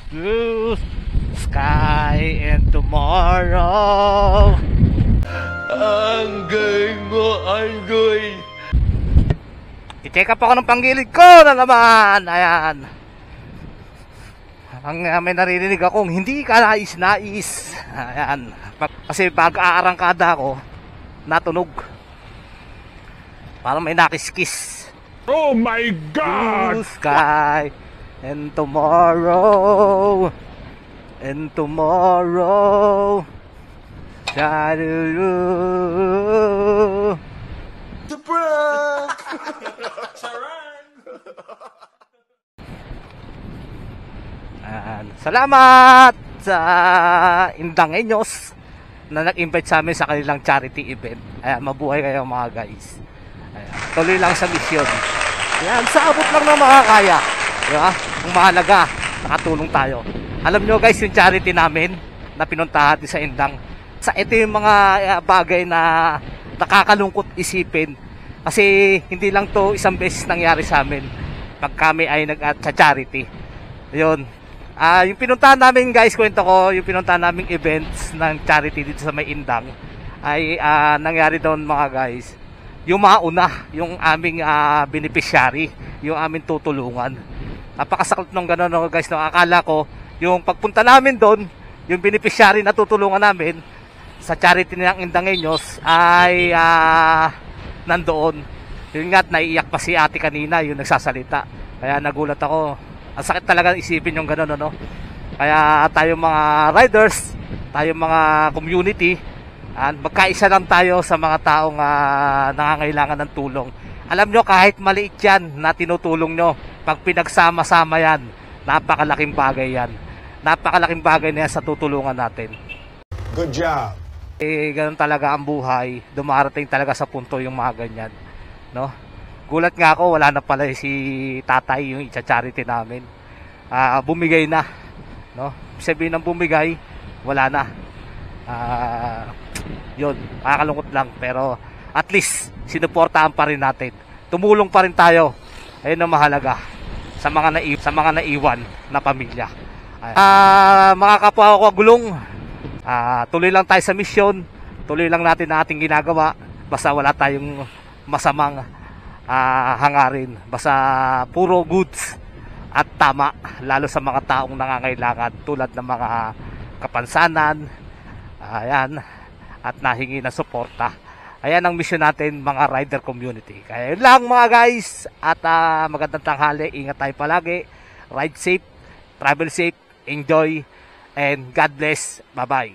blue sky and tomorrow. Anggoy mo, anggoy. I-check up ako ng panggilid ko na naman. Ayan. May naririnig akong hindi ka nais-nais. Ayan. Kasi pag aarangkada ako, natunog. Parang may nakiskis. Oh my God! Blue sky and tomorrow. And tomorrow. Shadoo. The prank! Salamat sa Indangeños na nag-invite sa amin sa kanilang charity event. Ayan, mabuhay kayo mga guys. Ayan, tuloy lang sa mission. Ayan, sa abot lang ng makakaya. Diba? Ang mahalaga, nakatulong tayo. Alam nyo guys, yung charity namin na pinuntahan sa Indang, ito yung mga bagay na nakakalungkot isipin. Kasi hindi lang to isang beses nangyari sa amin pag kami ay nag-charity. Yun. Yung pinuntahan namin guys, kwento ko, yung pinuntahan namin events ng charity dito sa may Indang ay nangyari doon mga guys. Yung mauna, yung aming beneficiary, yung aming tutulungan. Napakasakit nung gano'n no, guys. No? Akala ko, yung pagpunta namin doon, yung beneficiary na tutulungan namin sa charity ng Indangeños ay nandoon. Yun nga, naiiyak pa si ate kanina, yung nagsasalita. Kaya nagulat ako. Ang sakit talaga isipin yung gano'n, no? Kaya tayong mga riders, tayong mga community, magkaisa lang tayo sa mga taong nangangailangan ng tulong. Alam nyo, kahit maliit yan na tinutulong nyo, pag pinagsama-sama yan, napakalaking bagay yan. Napakalaking bagay na yan sa tutulungan natin. Good job. Ganun talaga ang buhay. Dumarating talaga sa punto yung mga ganyan, no? Gulat nga ako, wala na pala si tatay yung i-charity namin. Bumigay na, no? Sabihin ng bumigay, wala na. Yun, nakakalungkot lang, pero at least sinuportahan pa rin natin. Tumulong pa rin tayo. Ayun ang mahalaga sa mga naiwan na pamilya. Mga kapwa ko gulong, tuloy lang tayo sa mission. Tuloy lang natin ang ating ginagawa. Basta wala tayong masamang hangarin. Basta puro goods at tama, lalo sa mga taong nangangailangan tulad ng mga kapansanan, ayan, at nahingi na suporta. Ayan ang mission natin mga rider community. Kaya yun lang mga guys, at magandang tanghali, ingat tayo palagi, ride safe, travel safe, enjoy, and God bless, bye bye.